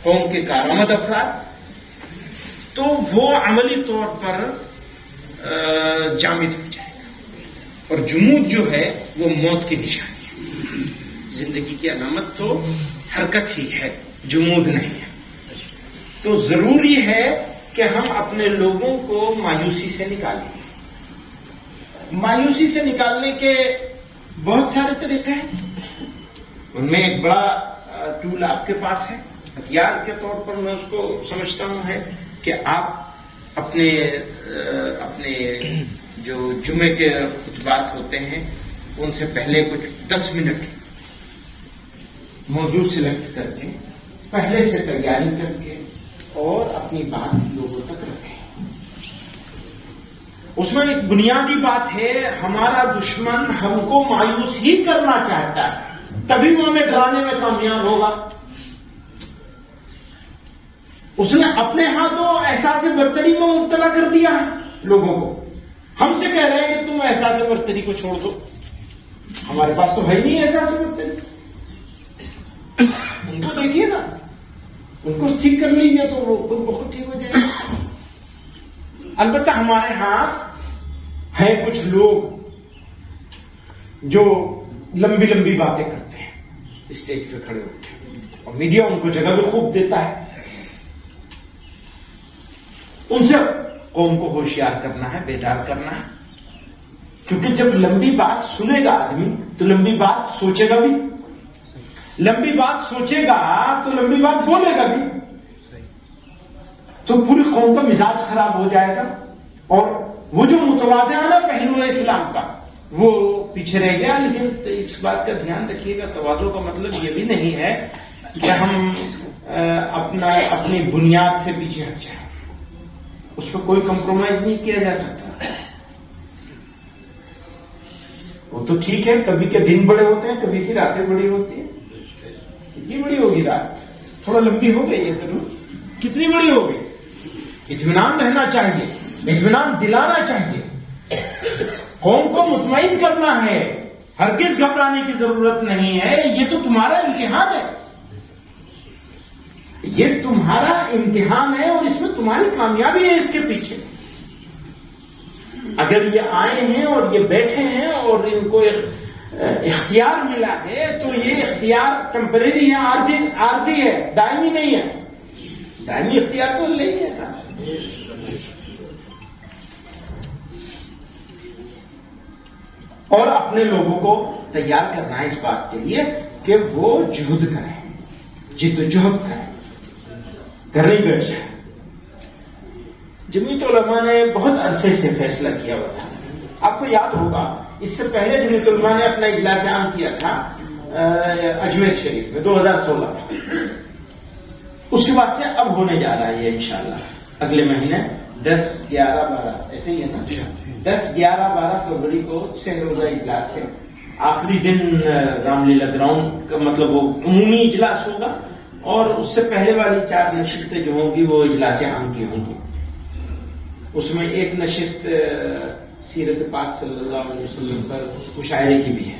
قوم کے کارآمد افراد، تو وہ عملی طور پر جامد ہو جائے گا، اور جمود جو ہے وہ موت کی نشانی ہے۔ زندگی کی علامت تو حرکت ہی ہے، جمود نہیں ہے۔ تو ضروری ہے کہ ہم اپنے لوگوں کو مایوسی سے نکالیں۔ مایوسی سے نکالنے کے بہت سارے طریقے ہیں، ان میں ایک بڑا ٹول آپ کے پاس ہے، ہتھیار کے طور پر میں اس کو سمجھتا ہوں ہے کہ آپ اپنے جو جمعے کے خطبات ہوتے ہیں ان سے پہلے کچھ 10 منٹ موضوع سلیکٹ کر کے پہلے سے تیاری کر کے اور اپنی بات لوگوں تک رکھیں۔ اس میں ایک بنیادی بات ہے، ہمارا دشمن ہم کو مایوس ہی کرنا چاہتا ہے، تبھی وہ ہمیں ڈرانے میں کامیاب ہوگا۔ اس نے اپنے ہاتھوں احساس برتری میں مبتلا کر دیا ہے لوگوں کو۔ ہم سے کہہ رہے ہیں کہ تم احساس برتری کو چھوڑ دو، ہمارے پاس تو ہے ہی نہیں احساس برتری۔ ان کو دیکھیے نا، ان کو ٹھیک کر لیجیے تو وہ خود بخود ٹھیک ہو جائے گا۔ البتہ ہمارے ہاں ہیں کچھ لوگ جو لمبی لمبی باتیں کرتے ہیں اسٹیج پہ کھڑے ہوتے ہیں، اور میڈیا ان کو جگہ بھی خوب دیتا ہے۔ ان سے قوم کو ہوشیار کرنا ہے، بیدار کرنا ہے، کیونکہ جب لمبی بات سنے گا آدمی تو لمبی بات سوچے گا بھی، لمبی بات سوچے گا تو لمبی بات بولے گا بھی، تو پوری قوم کا مزاج خراب ہو جائے گا، اور وہ جو متوازنہ پہلو ہے اسلام کا وہ پیچھے رہ گیا۔ لیکن اس بات کا دھیان رکھیے گا، تواضع کا مطلب یہ بھی نہیں ہے کہ ہم اپنی بنیاد سے پیچھے ہٹ جائیں، اس پہ کوئی کمپرومائز نہیں کیا جا سکتا۔ وہ تو ٹھیک ہے، کبھی کے دن بڑے ہوتے ہیں، کبھی کی راتیں بڑی ہوتی ہیں۔ کتنی بڑی ہوگی رات؟ تھوڑا لمبی ہو گئی ہے ضرور، کتنی بڑی ہوگی؟ اطمینان رہنا چاہیے، اطمینان دلانا چاہیے، قوم کو مطمئن کرنا ہے، ہرگز گھبرانے کی ضرورت نہیں ہے۔ یہ تو تمہارا امتحان ہے، یہ تمہارا امتحان ہے، اور اس میں تمہاری کامیابی ہے اس کے پیچھے۔ اگر یہ آئے ہیں اور یہ بیٹھے ہیں اور ان کو اختیار ملا ہے تو یہ اختیار ٹیمپریری ہے، عارضی ہے، دائمی نہیں ہے۔ دائمی اختیار تو لے لیا تھا۔ اور اپنے لوگوں کو تیار کرنا ہے اس بات کے لیے کہ وہ جہد کریں، جد و جہد کریں، گھر نہیں بیٹھ جائیں۔ جمعیت علماء نے بہت عرصے سے فیصلہ کیا ہوا تھا، آپ کو یاد ہوگا اس سے پہلے جمعیت علماء نے اپنا اجلاس عام کیا تھا اجمیر شریف میں 2016 میں، اس کے بعد سے اب ہونے جا رہا ہے یہ انشاءاللہ اگلے مہینے 10، 11، 12 ایسے ہی ہے نا، 10، 11، 12 فروری کو 6 روزہ اجلاس ہے۔ آخری دن رام لیلا گراؤنڈ کا مطلب وہ عمومی اجلاس ہوگا، اور اس سے پہلے والی 4 نشستیں جو ہوں گی وہ اجلاس عام کی ہوں گی۔ اس میں ایک نشست سیرت پاک صلی اللہ علیہ وسلم پر مشاعرے کی بھی ہے،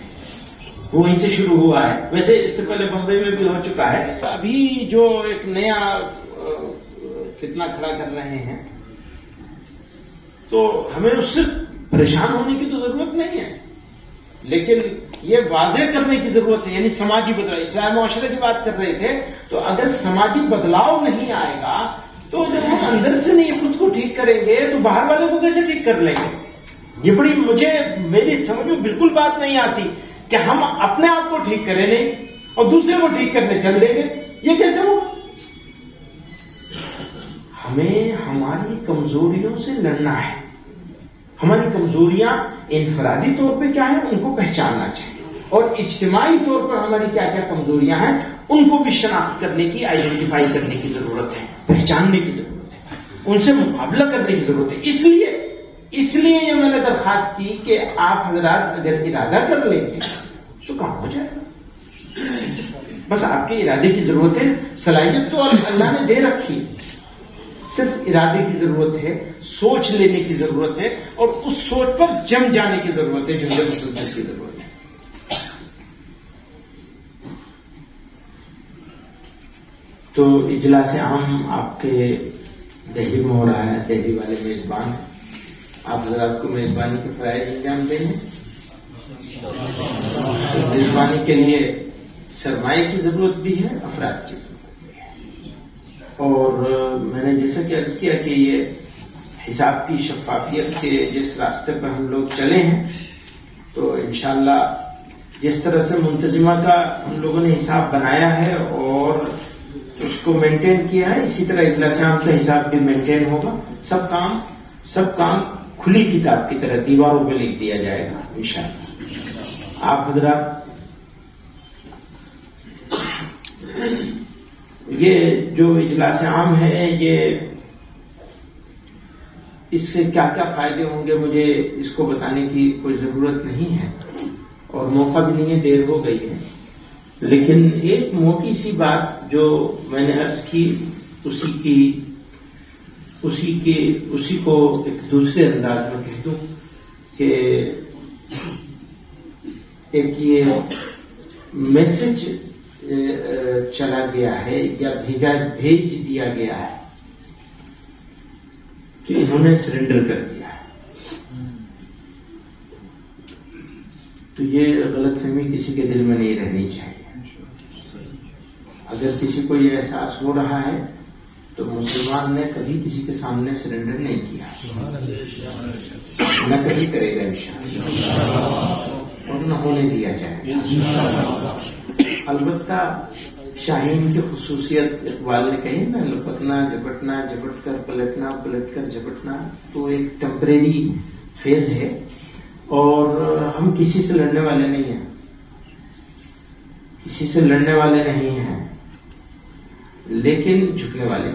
وہ وہیں سے شروع ہوا ہے۔ ویسے اس سے پہلے بمبئی میں بھی ہو چکا ہے۔ ابھی جو ایک نیا فتنہ کھڑا کر رہے ہیں تو ہمیں اس سے پریشان ہونے کی تو ضرورت نہیں ہے، لیکن یہ واضح کرنے کی ضرورت ہے، یعنی سماجی بدلاؤ۔ اسلامی معاشرے کی بات کر رہے تھے، تو اگر سماجی بدلاؤ نہیں آئے گا تو جب ہم اندر سے نہیں خود کو ٹھیک کریں گے تو باہر والوں کو کیسے ٹھیک کر لیں گے؟ یہ بڑی میری سمجھ میں بالکل بات نہیں آتی کہ ہم اپنے آپ کو ٹھیک کریں نہیں اور دوسرے کو ٹھیک کرنے چل دیں گے، یہ کیسے ہوگا؟ ہمیں ہماری کمزوریوں سے لڑنا ہے۔ ہماری کمزوریاں انفرادی طور پہ کیا ہیں ان کو پہچاننا چاہیے، اور اجتماعی طور پر ہماری کیا کیا کمزوریاں ہیں ان کو بھی شناخت کرنے کی، آئیڈینٹیفائی کرنے کی ضرورت ہے، پہچاننے کی ضرورت ہے، ان سے مقابلہ کرنے کی ضرورت ہے۔ اس لیے یہ میں نے درخواست کی کہ آپ حضرات اگر ارادہ کر لیں گے تو کام ہو جائے گا۔ بس آپ کے ارادے کی ضرورت ہے، صلاحیت تو اللہ نے دے رکھی، صرف ارادے کی ضرورت ہے، سوچ لینے کی ضرورت ہے، اور اس سوچ پر جم جانے کی ضرورت ہے، جملے مسلسل کی ضرورت ہے۔ تو اجلاس عام آپ کے دہلی میں ہو رہا ہے، دہلی والے میزبان ہیں، آپ حضرات کو میزبانی کے فرائض انجام دیں گے. میزبانی کے لیے سرمایہ کی ضرورت بھی ہے، افراد کی ضرورت بھی ہے. اور میں نے جیسا کہ عرض کیا کہ یہ حساب کی شفافیت کے جس راستے پر ہم لوگ چلے ہیں، تو انشاءاللہ جس طرح سے منتظمہ کا ہم لوگوں نے حساب بنایا ہے اور اس کو مینٹین کیا ہے، اسی طرح اجلاس عام کا حساب بھی مینٹین ہوگا. سب کام کھلی کتاب کی طرح دیواروں پہ لکھ دیا جائے گا انشاءاللہ. آپ حضرات یہ جو اجلاس عام ہے، یہ اس سے کیا کیا فائدے ہوں گے مجھے اس کو بتانے کی کوئی ضرورت نہیں ہے اور موقع بھی نہیں ہے، دیر ہو گئی ہے. لیکن ایک موٹی سی بات جو میں نے عرض کی اسی کو ایک دوسرے انداز میں کہہ دوں کہ ایک یہ میسج چلا گیا ہے یا بھیج دیا گیا ہے کہ انہوں نے سرنڈر کر دیا ہے. تو یہ غلط فہمی کسی کے دل میں نہیں رہنی چاہیے. اگر کسی کو یہ احساس ہو رہا ہے تو مسلمان نے کبھی کسی کے سامنے سرنڈر نہیں کیا، نہ کبھی کرے گا انشاءاللہ، اور نہ ہونے دیا جائے. البتہ شاہین کی خصوصیت اقبال نے کہی نا، لپکنا جھپٹنا جھپٹ کر پلٹنا پلٹ کر جھپٹنا، تو ایک ٹیمپریری فیز ہے. اور ہم کسی سے لڑنے والے نہیں ہیں، لیکن جھکنے والے ہیں.